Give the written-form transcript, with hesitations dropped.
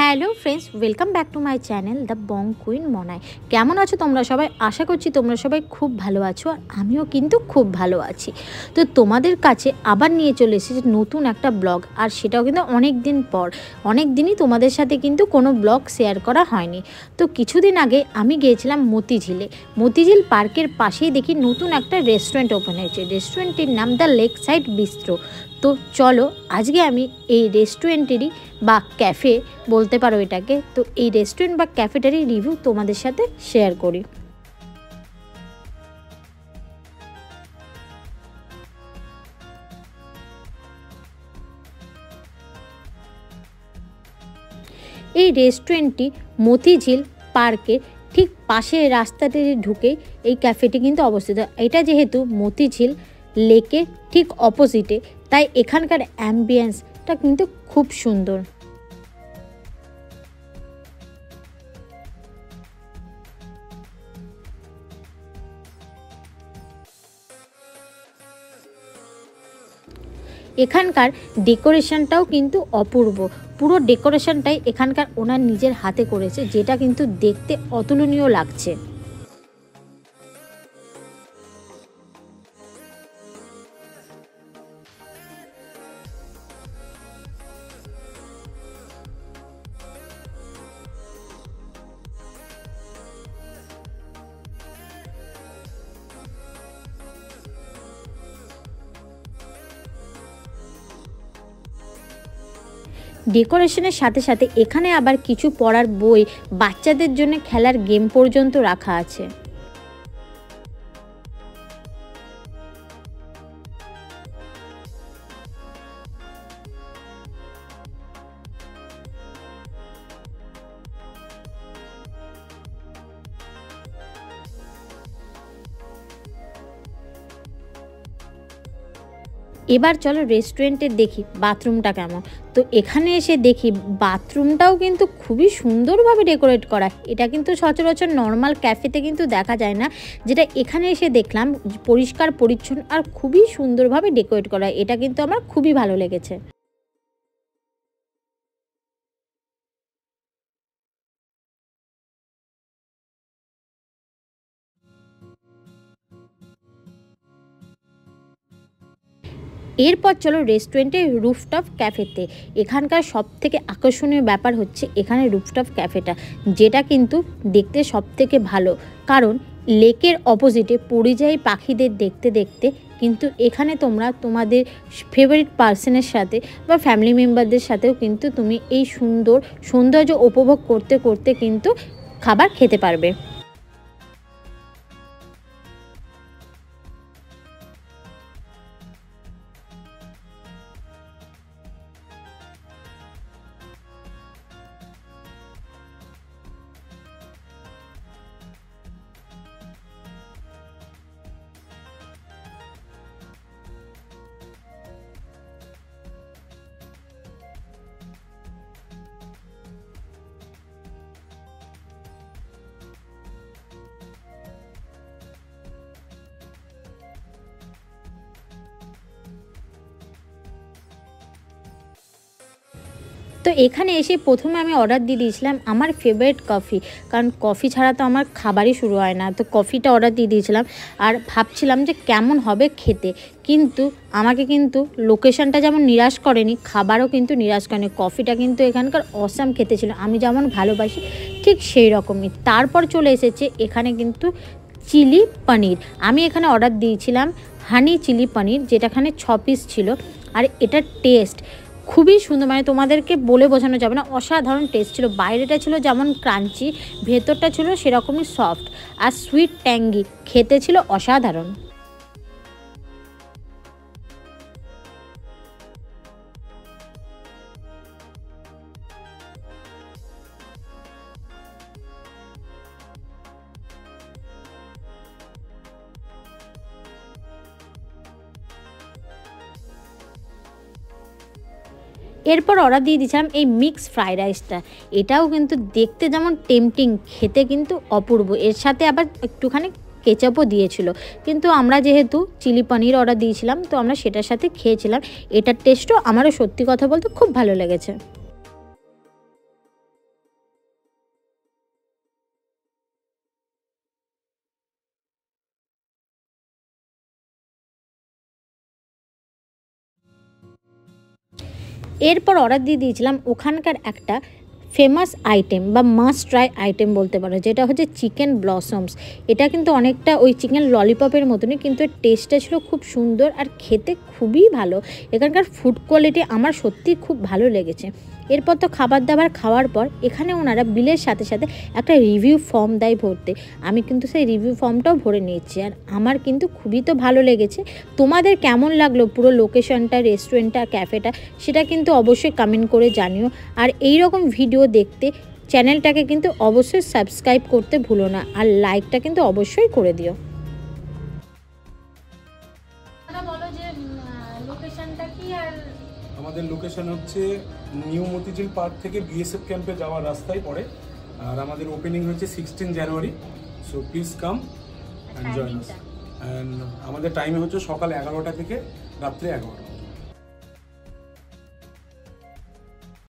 Hello friends, welcome back to my channel the Bong queen Monai. কেমন আছো তোমরা সবাই? আশা করছি তোমরা সবাই খুব ভালো আছো, আর আমিও কিন্তু খুব ভালো আছি। তো তোমাদের কাছে আবার নিয়ে চলে এসেছি নতুন একটা ব্লগ, আর সেটাও কিন্তু অনেক দিন পর। অনেক দিনই তোমাদের সাথে কিন্তু কোনো ব্লগ শেয়ার করা হয়নি। তো কিছুদিন আগে আমি গিয়েছিলাম মতিঝিল পার্কের পাশেই দেখি নতুন একটা রেস্টুরেন্ট ওপেন হয়েছে। রেস্টুরেন্টটির নাম দ্য লেক সাইড বিস্ট্রো। তো চলো আজকে আমি এই রেস্টুরেন্টেরই বা ক্যাফে বলতে পারো এটাকে, তো এই রেস্টুরেন্ট বা ক্যাফেটারই রিভিউ তোমাদের সাথে শেয়ার করি। এই রেস্টুরেন্টটি মতিঝিল পার্কের ঠিক পাশে রাস্তাটি ঢুকেই এই ক্যাফেটি কিন্তু অবস্থিত। এটা যেহেতু মতিঝিল লেকের ঠিক অপোজিটে, তাই এখানকার অ্যাম্বিয়েন্সটা কিন্তু খুব সুন্দর। এখানকার ডেকোরেশনটাও কিন্তু অপূর্ব। পুরো ডেকোরেশনটাই এখানকার ওনার নিজের হাতে করেছে, যেটা কিন্তু দেখতে অতুলনীয় লাগছে। ডেকোরেশনের সাথে সাথে এখানে আবার কিছু পড়ার বই, বাচ্চাদের জন্য খেলার গেম পর্যন্ত রাখা আছে। এবার চলো রেস্টুরেন্টে দেখি বাথরুমটা কেমন। তো এখানে এসে দেখি বাথরুমটাও কিন্তু খুবই সুন্দরভাবে ডেকোরেট করা। এটা কিন্তু সচরাচর নর্মাল ক্যাফেতে কিন্তু দেখা যায় না, যেটা এখানে এসে দেখলাম পরিষ্কার পরিচ্ছন্ন আর খুবই সুন্দরভাবে ডেকোরেট করা। এটা কিন্তু আমার খুবই ভালো লেগেছে। এরপর চলো রেস্টুরেন্টের রুফটপ ক্যাফেতে। এখানকার সবথেকে আকর্ষণীয় ব্যাপার হচ্ছে এখানে রুফটপ ক্যাফেটা, যেটা কিন্তু দেখতে সবথেকে ভালো, কারণ লেকের অপোজিটে পরিযায়ী পাখিদের দেখতে দেখতে কিন্তু এখানে তোমরা তোমাদের ফেভারিট পার্সনের সাথে বা ফ্যামিলি মেম্বারদের সাথেও কিন্তু তুমি এই সৌন্দর্য উপভোগ করতে করতে কিন্তু খাবার খেতে পারবে। তো এখানে এসে প্রথমে আমি অর্ডার দিয়ে দিয়েছিলাম আমার ফেভারিট কফি, কারণ কফি ছাড়া তো আমার খাবারই শুরু হয় না। তো কফিটা অর্ডার দিয়ে দিয়েছিলাম, আর ভাবছিলাম যে কেমন হবে খেতে, কিন্তু আমাকে কিন্তু লোকেশনটা যেমন নিরাশ করেনি, খাবারও কিন্তু নিরাশ করেনি। কফিটা কিন্তু এখানকার অসাম খেতে ছিল, আমি যেমন ভালোবাসি ঠিক সেই রকমই। তারপর চলে এসেছে এখানে কিন্তু চিলি পনির। আমি এখানে অর্ডার দিয়েছিলাম হানি চিলি পনির, যেটাখানে 6 পিস ছিল। আর এটার টেস্ট খুবই সুন্দর, মানে তোমাদেরকে বলে বোঝানো যাবে না, অসাধারণ টেস্ট ছিল। বাইরেটা ছিল যেমন ক্রাঞ্চি, ভেতরটা ছিল সেরকমই সফট আর সুইট ট্যাঙ্গি, খেতে ছিল অসাধারণ। এরপর অর্ডার দিয়ে দিয়েছিলাম এই মিক্স ফ্রাইড রাইসটা। এটাও কিন্তু দেখতে যেমন টেম্পটিং, খেতে কিন্তু অপূর্ব। এর সাথে আবার একটুখানি কেচাপও দিয়েছিল, কিন্তু আমরা যেহেতু চিলি পনির অর্ডার দিয়েছিলাম, তো আমরা সেটার সাথে খেয়েছিলাম। এটার টেস্টও আমারও সত্যি কথা বলতে খুব ভালো লেগেছে। এরপর অর্ডার দিয়ে দিয়েছিলাম ওখানকার একটা ফেমাস আইটেম বা মাস্ট ট্রাই আইটেম বলতে পারো, যেটা হচ্ছে চিকেন ব্লসমস। এটা কিন্তু অনেকটা ওই চিকেন ললিপপের মতনই, কিন্তু এর টেস্টটা ছিল খুব সুন্দর আর খেতে খুবই ভালো। এখানকার ফুড কোয়ালিটি আমার সত্যি খুব ভালো লেগেছে। এরপর তো খাবার দাবার খাওয়ার পর এখানে ওনারা বিলের সাথে সাথে একটা রিভিউ ফর্ম দেয় ভরতে। আমি কিন্তু সেই রিভিউ ফর্মটাও ভরে নিয়েছি, আর আমার কিন্তু খুবই তো ভালো লেগেছে। তোমাদের কেমন লাগলো পুরো লোকেশনটা, রেস্টুরেন্টটা, ক্যাফেটা, সেটা কিন্তু অবশ্যই কমেন্ট করে জানিও। আর এই রকম ভিডিও দেখতে চ্যানেলটাকে কিন্তু অবশ্যই সাবস্ক্রাইব করতে ভুলো না, আর লাইকটা কিন্তু অবশ্যই করে দিও। বলো যে লোকেশনটা কি? আর আমাদের লোকেশন হচ্ছে নিউ মতিঝিল পার্ক থেকে বিএসএফ ক্যাম্পে যাওয়ার রাস্তায় পড়ে, আর আমাদের ওপেনিং হচ্ছে 16 জানুয়ারি। So please come and join us. And আমাদের টাইমে হচ্ছে সকাল 11টা থেকে রাত্রে 11টা।